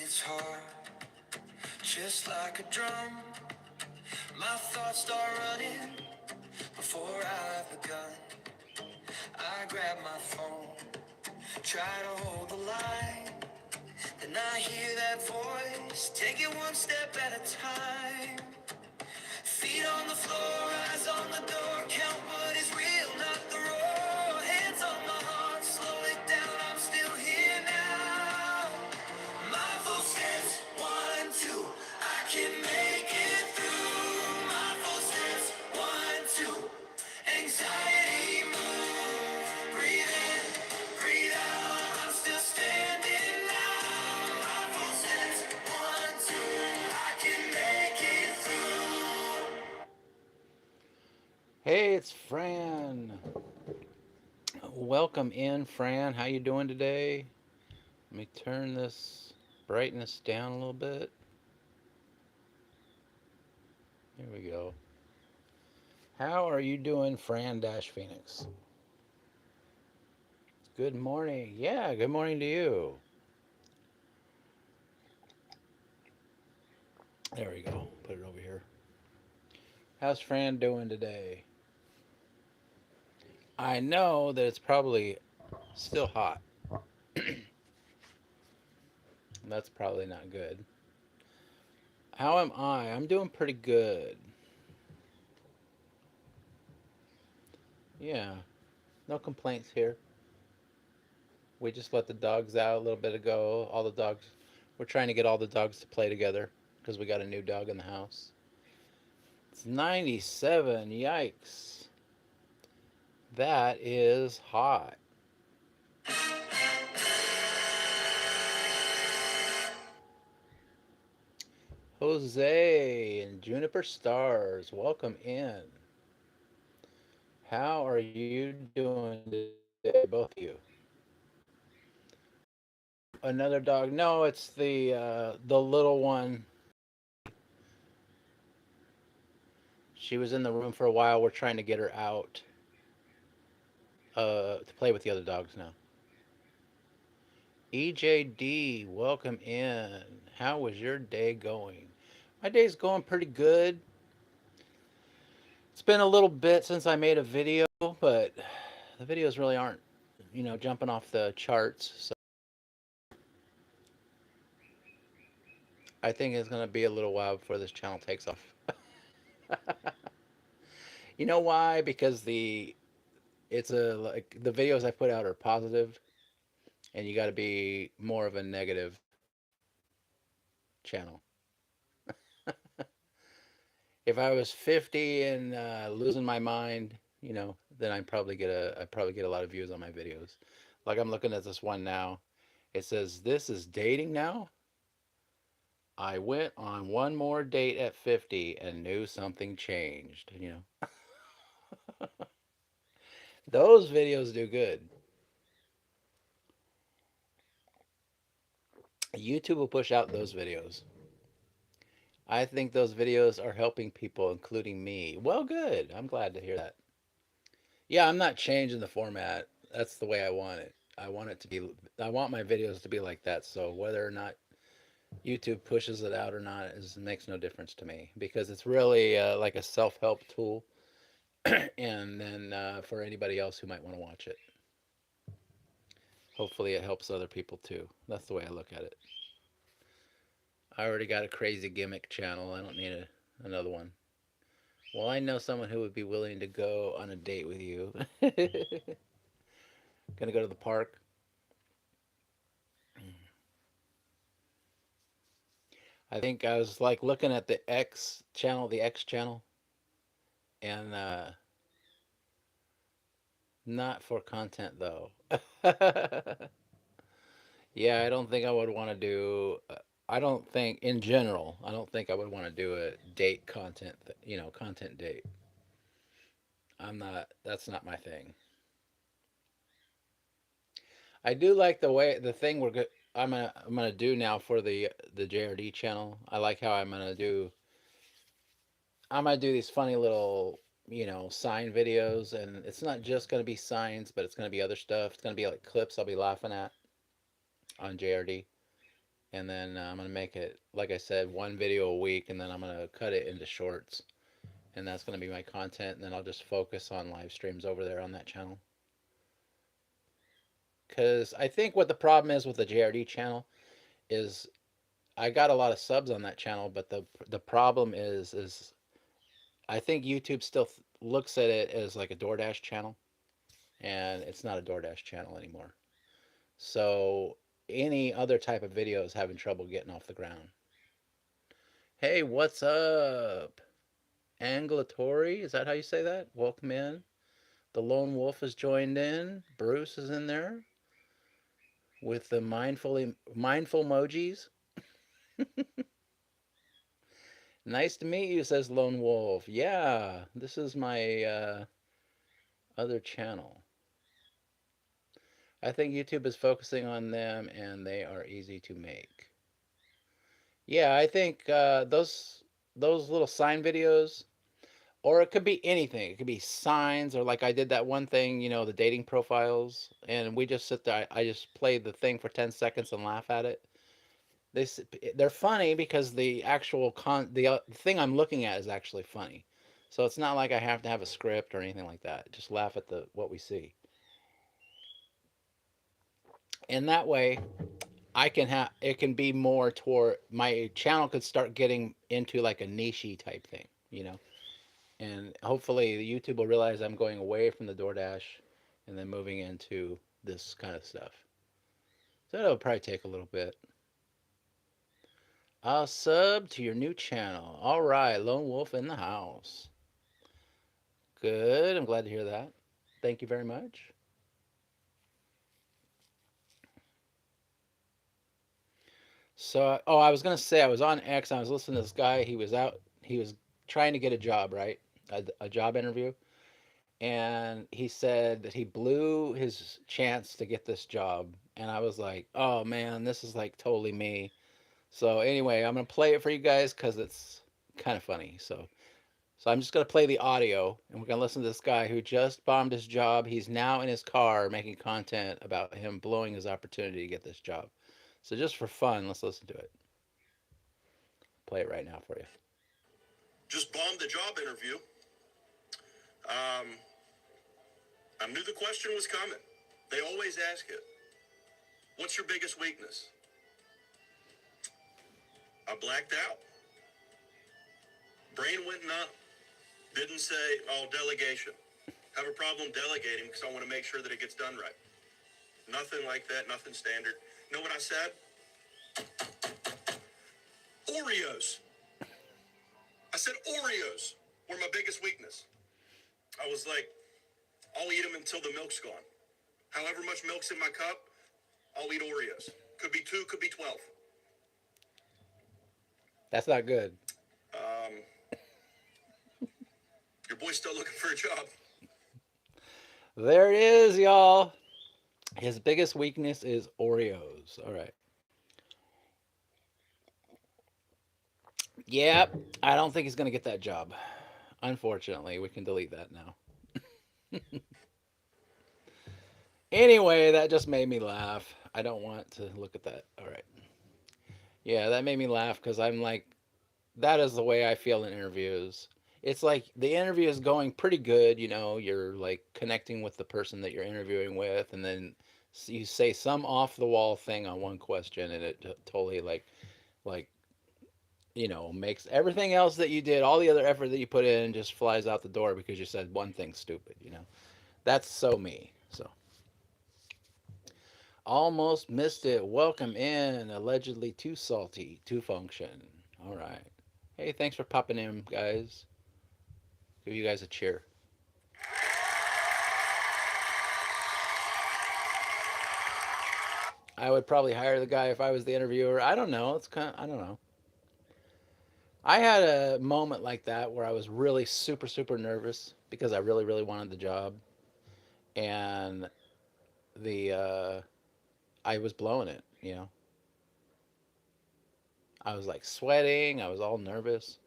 It's hard, just like a drum. My thoughts start running before I've begun. I grab my phone, try to hold the line. Then I hear that voice, take it one step at a time. Feet on the floor, eyes on the door, count what is real, not the roar. Hands on my heart, slow it down, I'm still here now. My full steps, 1, 2, I can make it through. My full steps, 1, 2, anxiety move. Breathe in, breathe out, I'm still standing now. My full steps, 1, 2, I can make it through. Hey, it's Fran. Welcome in, Fran. How you doing today? Let me turn this brightness down a little bit. Here we go. How are you doing, Fran Dash Phoenix? Good morning. Yeah, good morning to you. There we go. Put it over here. How's Fran doing today? I know that it's probably still hot. That's probably not good. How am I? I'm doing pretty good. Yeah, no complaints here. We just let the dogs out a little bit ago. All the dogs, we're trying to get all the dogs to play together because we got a new dog in the house. It's 97. Yikes. That is hot. Jose and Juniper Stars, welcome in. How are you doing today, both of you? Another dog? No, it's the little one. She was in the room for a while. We're trying to get her out to play with the other dogs now. EJD, welcome in. How was your day going? My day's going pretty good. It's been a little bit since I made a video, but the videos really aren't, jumping off the charts. So I think it's going to be a little while before this channel takes off. You know why? Because the videos I put out are positive, and you got to be more of a negative channel. If I was 50 and losing my mind, then I probably get a lot of views on my videos. Like I'm looking at this one now. It says this is dating now. I went on one more date at 50 and knew something changed. Those videos do good. YouTube will push out those videos. I think those videos are helping people, including me. Well, good. I'm glad to hear that. Yeah, I'm not changing the format. That's the way I want it. I want it to be, I want my videos to be like that. So whether or not YouTube pushes it out or not makes no difference to me because it's really like a self help tool. And then for anybody else who might want to watch it, hopefully it helps other people too. That's the way I look at it. I already got a crazy gimmick channel. I don't need another one. Well, I know someone who would be willing to go on a date with you. Gonna go to the park. I think I was like looking at the X channel, and not for content though. Yeah, I don't think I would want to do. I don't think, in general, I don't think I would want to do a date content, content date. I'm not. That's not my thing. I do like the thing I'm gonna do now for the JRD channel. I like how I'm gonna do these funny little sign videos, and it's not just gonna be signs, but it's gonna be other stuff. It's gonna be like clips I'll be laughing at on JRD. And then I'm gonna make it, like I said, one video a week, and then I'm gonna cut it into shorts, and that's gonna be my content. And then I'll just focus on live streams over there on that channel. Because I think what the problem is with the JRD channel is I got a lot of subs on that channel, but the problem is I think YouTube still looks at it as like a DoorDash channel, and it's not a DoorDash channel anymore. So any other type of video is having trouble getting off the ground. Hey, what's up? Angulatory, is that how you say that? Welcome in. The Lone Wolf has joined in. Bruce is in there with the mindful emojis. Nice to meet you, says Lone Wolf. Yeah, this is my other channel. I think YouTube is focusing on them and they are easy to make. Yeah, I think those little sign videos, or it could be anything. It could be signs, or like I did that one thing, the dating profiles, and we just sit there. I just play the thing for 10 seconds and laugh at it. They're funny because the actual the thing I'm looking at is actually funny. So it's not like I have to have a script or anything like that. Just laugh at the what we see. And that way I can have it can be more toward my channel could start getting into like a nichey type thing. And hopefully the YouTube will realize I'm going away from the DoorDash and then moving into this kind of stuff. So it'll probably take a little bit. I'll sub to your new channel. All right, Lone Wolf in the house. Good. I'm glad to hear that. Thank you very much. So, I was gonna say I was on X. And I was listening to this guy. He was out. He was trying to get a job, right? A job interview, and he said that he blew his chance to get this job. And I was like, oh man, this is like totally me. So anyway, I'm gonna play it for you guys because it's kind of funny. So I'm just gonna play the audio, and we're gonna listen to this guy who just bombed his job. He's now in his car making content about him blowing his opportunity to get this job. So just for fun, let's listen to it. Play it right now for you. Just bombed the job interview. I knew the question was coming. They always ask it. What's your biggest weakness? I blacked out. Brain went numb. Didn't say, oh, delegation. Have a problem delegating because I want to make sure that it gets done right. Nothing like that, nothing standard. You know what I said? Oreos. I said Oreos were my biggest weakness. I was like, I'll eat them until the milk's gone. However much milk's in my cup, I'll eat Oreos. Could be 2, could be 12. That's not good. Your boy's still looking for a job. There it is, y'all. His biggest weakness is Oreos. All right. Yep. I don't think he's going to get that job. Unfortunately, we can delete that now. Anyway, that just made me laugh. I don't want to look at that. All right. Yeah, that made me laugh because I'm like, that is the way I feel in interviews. It's like the interview is going pretty good, you're like connecting with the person that you're interviewing with, and then you say some off the wall thing on one question, and it totally like makes everything else that you did, all the other effort that you put in, just flies out the door because you said one thing stupid. That's so me. So almost missed it. Welcome in. Allegedly too salty to function. All right. Hey, thanks for popping in, guys. Give you guys a cheer. I would probably hire the guy if I was the interviewer. I don't know. I don't know. I had a moment like that where I was really super, super nervous because I really, really wanted the job. And I was blowing it. I was like sweating. I was all nervous.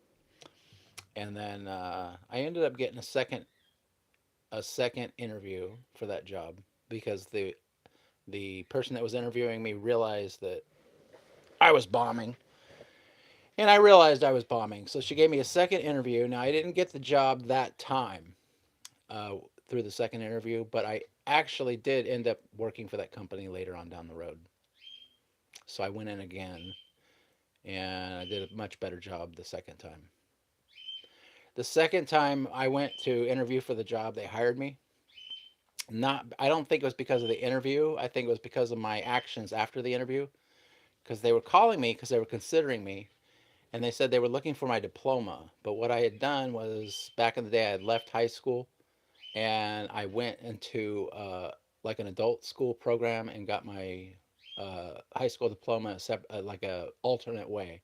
And then I ended up getting a second interview for that job because the person that was interviewing me realized that I was bombing. And I realized I was bombing. So she gave me a second interview. Now, I didn't get the job that time uh, through the second interview, but I actually did end up working for that company later on down the road. So I went in again and I did a much better job the second time. The second time I went to interview for the job, they hired me. Not, I don't think it was because of the interview. I think it was because of my actions after the interview. Because they were calling me because they were considering me, and they said they were looking for my diploma. But what I had done was back in the day, I had left high school and I went into like an adult school program and got my high school diploma like a alternate way.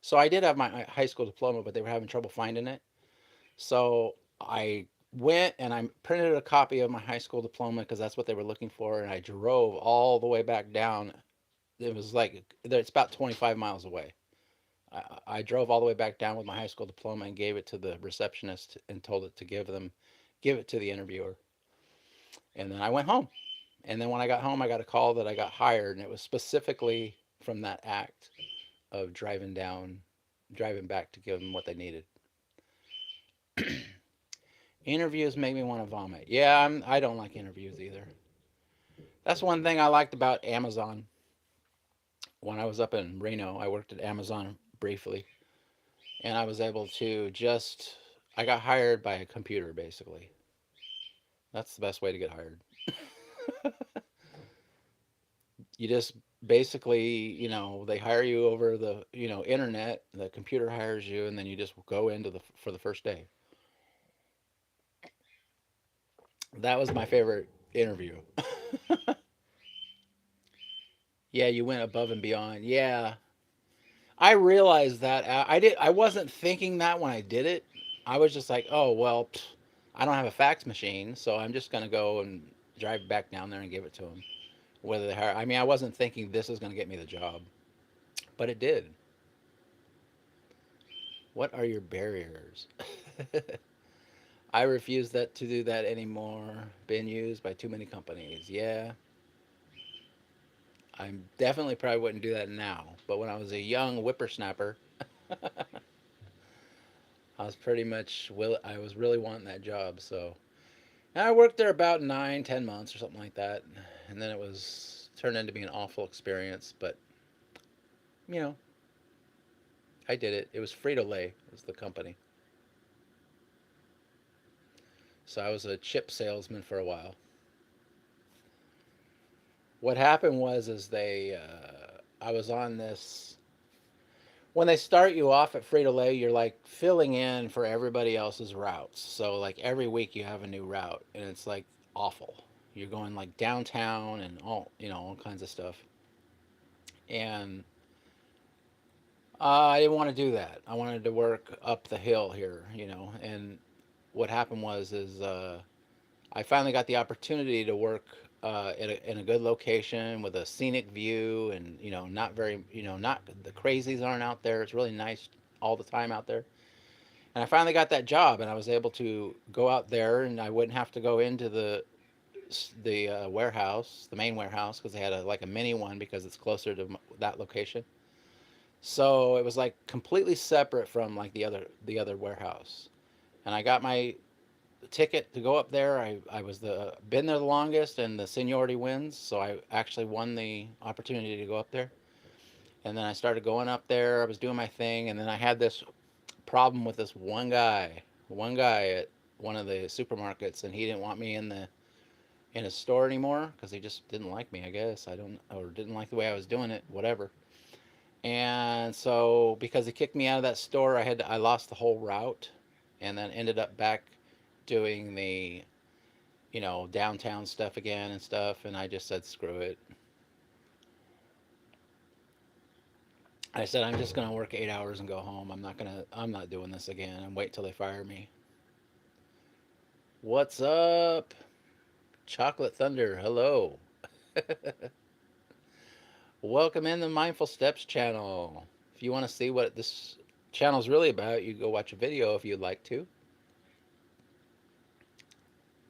So I did have my high school diploma, but they were having trouble finding it. So I went and I printed a copy of my high school diploma because that's what they were looking for, and I drove all the way back down. It was like it's about 25 miles away. I drove all the way back down with my high school diploma and gave it to the receptionist and told it to give it to the interviewer. And then I went home. And then when I got home, I got a call that I got hired, and it was specifically from that act of driving back to give them what they needed. Interviews make me want to vomit. Yeah, I don't like interviews either. That's one thing I liked about Amazon. When I was up in Reno, I worked at Amazon briefly, and I was able to I got hired by a computer basically. That's the best way to get hired. You just basically, they hire you over the, internet, the computer hires you, and then you just go into for the first day. That was my favorite interview. Yeah, you went above and beyond. Yeah, I realized that. I wasn't thinking that when I did it. I was just like, oh well, I don't have a fax machine, so I'm just gonna go and drive back down there and give it to them. Whether they hire, I mean, I wasn't thinking this is gonna get me the job, but it did. What are your barriers? I refuse to do that anymore. Been used by too many companies. Yeah, I definitely probably wouldn't do that now. But when I was a young whippersnapper, I was pretty much I was really wanting that job. So and I worked there about 9, 10 months or something like that, and then it was turned into be an awful experience. But you know, I did it. It was Frito Lay was the company. So I was a chip salesman for a while. What happened was is I was on this when they start you off at Frito Lay, you're like filling in for everybody else's routes. So like every week you have a new route, and it's like awful. You're going like downtown and all kinds of stuff. And I didn't want to do that. I wanted to work up the hill here. And what happened was is I finally got the opportunity to work in a good location with a scenic view, and not very, not the crazies aren't out there. It's really nice all the time out there. And I finally got that job, and I was able to go out there, and I wouldn't have to go into the warehouse, the main warehouse, because they had like a mini one because it's closer to that location. So it was like completely separate from like the other warehouse. And I got my ticket to go up there. I was been there the longest, and the seniority wins, so I actually won the opportunity to go up there. And then I started going up there. I was doing my thing, and then I had this problem with this one guy at one of the supermarkets, and he didn't want me in his store anymore because he just didn't like me. I guess I don't or didn't like the way I was doing it, whatever. And so because he kicked me out of that store, I lost the whole route, and then ended up back doing the downtown stuff again and stuff, and I just said screw it. I said I'm just gonna work 8 hours and go home. I'm not doing this again and wait till they fire me. What's up? Chocolate Thunder, hello. Welcome in the Mindful Steps channel. If you want to see what this channel is really about, you go watch a video if you'd like to.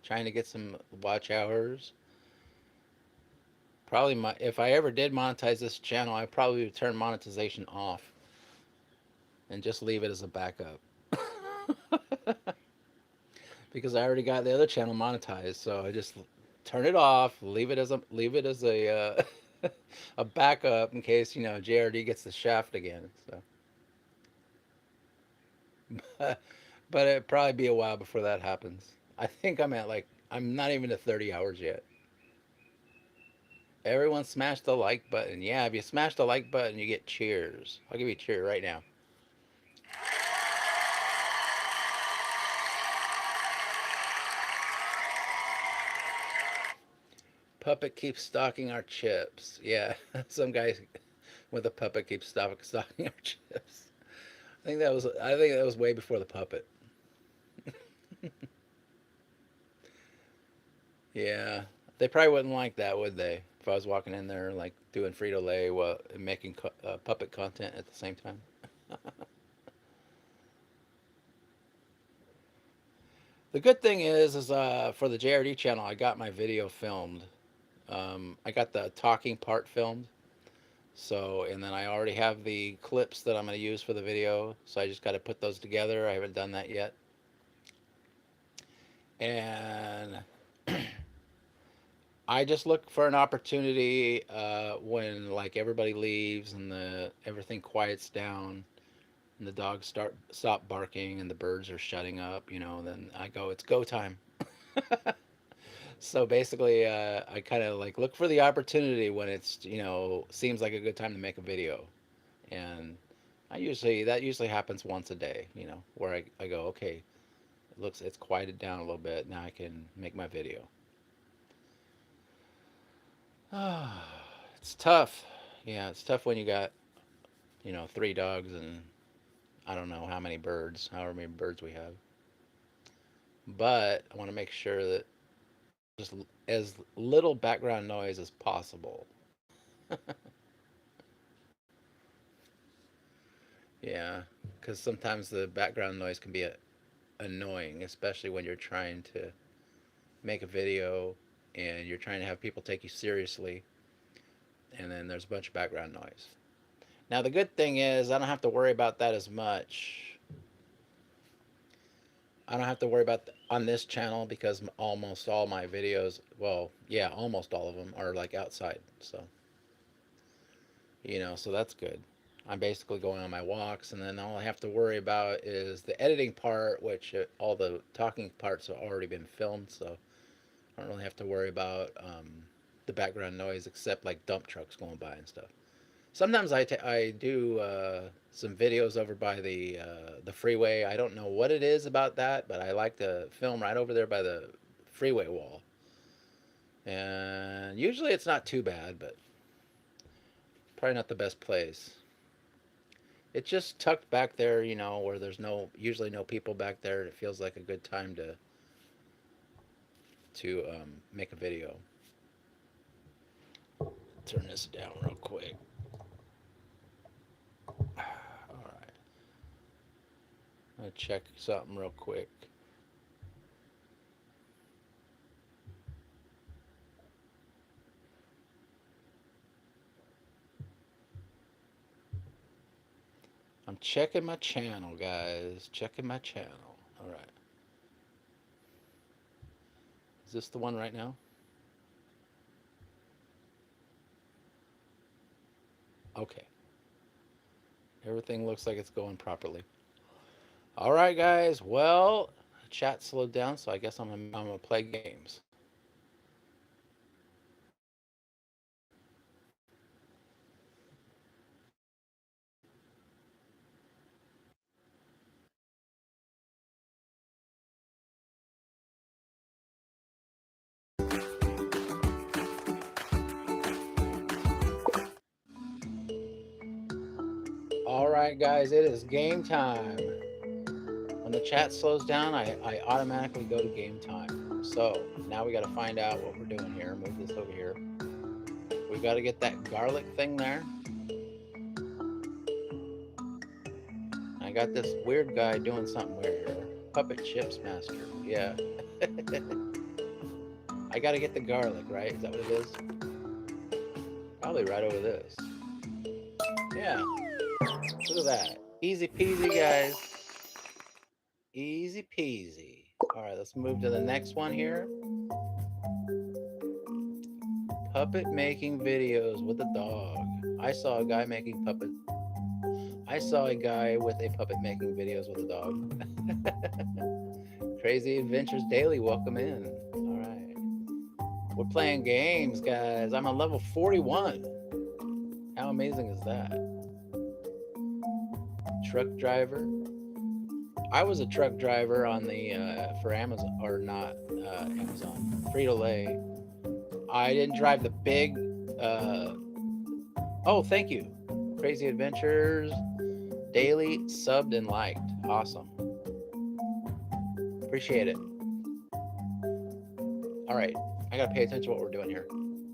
Trying to get some watch hours. Probably if I ever did monetize this channel, I probably would turn monetization off and just leave it as a backup. Because I already got the other channel monetized, so I just turn it off, leave it as a a backup in case JRD gets the shaft again. So, but it'd probably be a while before that happens. I think I'm not even at 30 hours yet. Everyone smash the like button. Yeah, if you smash the like button, you get cheers. I'll give you a cheer right now. Puppet keeps stocking our chips. Yeah, some guy with a puppet keeps stocking our chips. I think that was way before the puppet. Yeah, they probably wouldn't like that, would they? If I was walking in there like doing Frito Lay while making puppet content at the same time. The good thing is for the JRD channel, I got my video filmed. I got the talking part filmed. So, and then I already have the clips that I'm going to use for the video. So I just got to put those together. I haven't done that yet. And I just look for an opportunity when like everybody leaves and everything quiets down and the dogs stop barking and the birds are shutting up, then I go, it's go time. So basically, I kind of like look for the opportunity when it's seems like a good time to make a video, and that usually happens once a day, where I go, okay, it's quieted down a little bit, now I can make my video. It's tough. Yeah, it's tough when you got 3 dogs and I don't know how many birds, however many birds we have. But I want to make sure that just as little background noise as possible. Yeah, because sometimes the background noise can be annoying, especially when you're trying to make a video and you're trying to have people take you seriously, and then there's a bunch of background noise. Now, the good thing is I don't have to worry about that as much. I don't have to worry about on this channel because almost all my videos, well, yeah, almost all of them are like outside. So, so that's good. I'm basically going on my walks, and then all I have to worry about is the editing part, which all the talking parts have already been filmed, so I don't really have to worry about the background noise except like dump trucks going by and stuff. Sometimes I do some videos over by the freeway. I don't know what it is about that, but I like to film right over there by the freeway wall. And usually it's not too bad, but probably not the best place. It's just tucked back there, where there's usually no people back there. It feels like a good time to make a video. Turn this down real quick. All right. I'll check something real quick. I'm checking my channel, guys. Checking my channel. All right. Is this the one right now? Okay. Everything looks like it's going properly. All right, guys. Well, chat slowed down, so I guess I'm gonna play games. All right, guys. It is game time. When the chat slows down, I automatically go to game time. So now we got to find out what we're doing here. Move this over here. We got to get that garlic thing there. I got this weird guy doing something weird here. Puppet Chips Master. Yeah. I got to get the garlic, right? Is that what it is? Probably right over this. Yeah. Look at that. Easy peasy, guys. Easy peasy. All right, let's move to the next one here. Puppet making videos with a dog. I saw a guy making puppet. I saw a guy with a puppet making videos with a dog. Crazy Adventures Daily, welcome in. All right. We're playing games, guys. I'm on level 41. How amazing is that? Truck driver. I was a truck driver on the for Amazon, or not Amazon, Frito-Lay. I didn't drive the big. Oh, thank you. Crazy Adventures Daily subbed and liked. Awesome. Appreciate it. All right, I gotta pay attention to what we're doing here.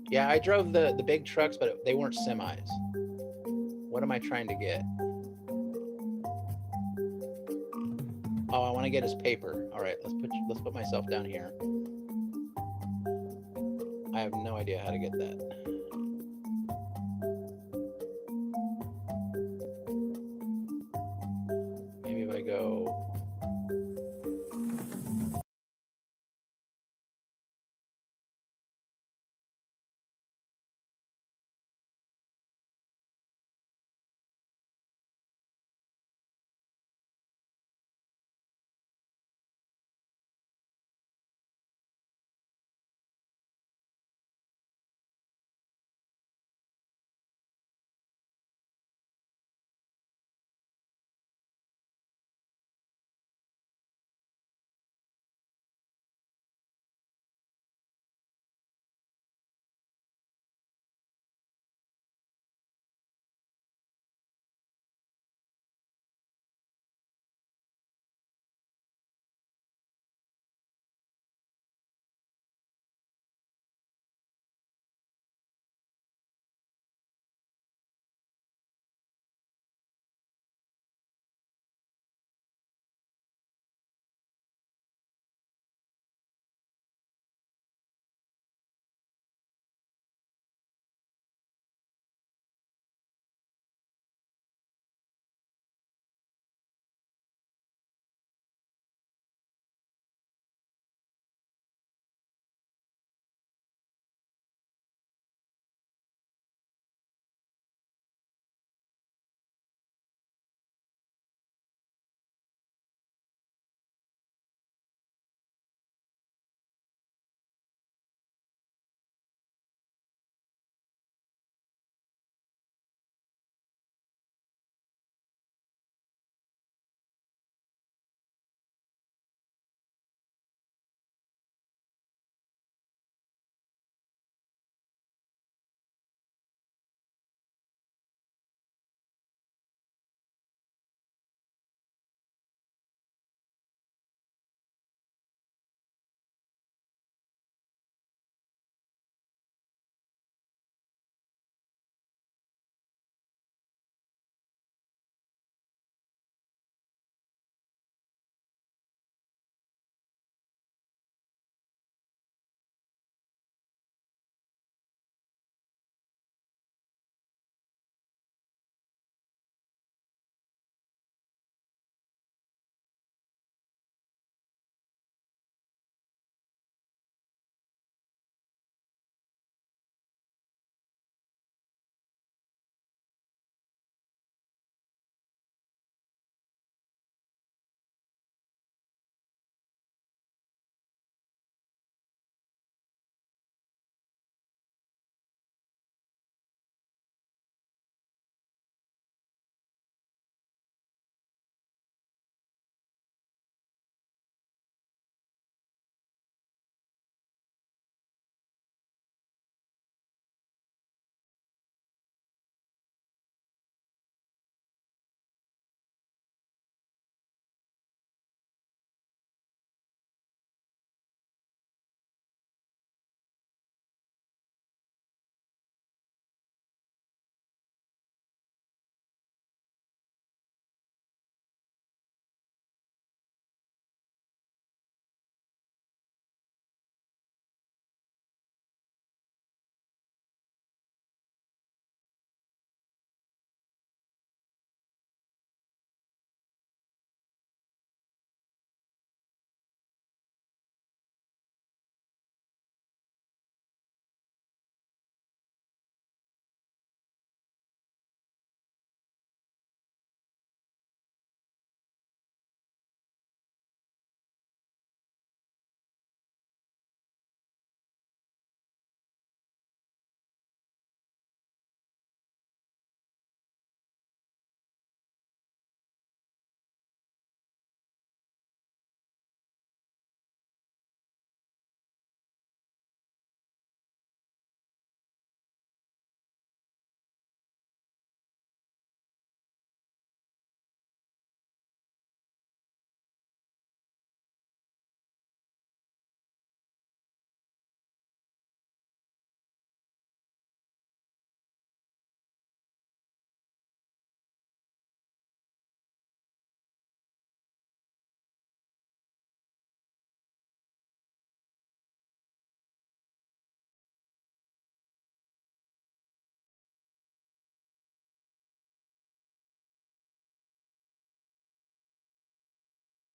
Yeah, I drove the big trucks, but they weren't semis. What am I trying to get? Oh, I want to get his paper. All right, let's put myself down here. I have no idea how to get that.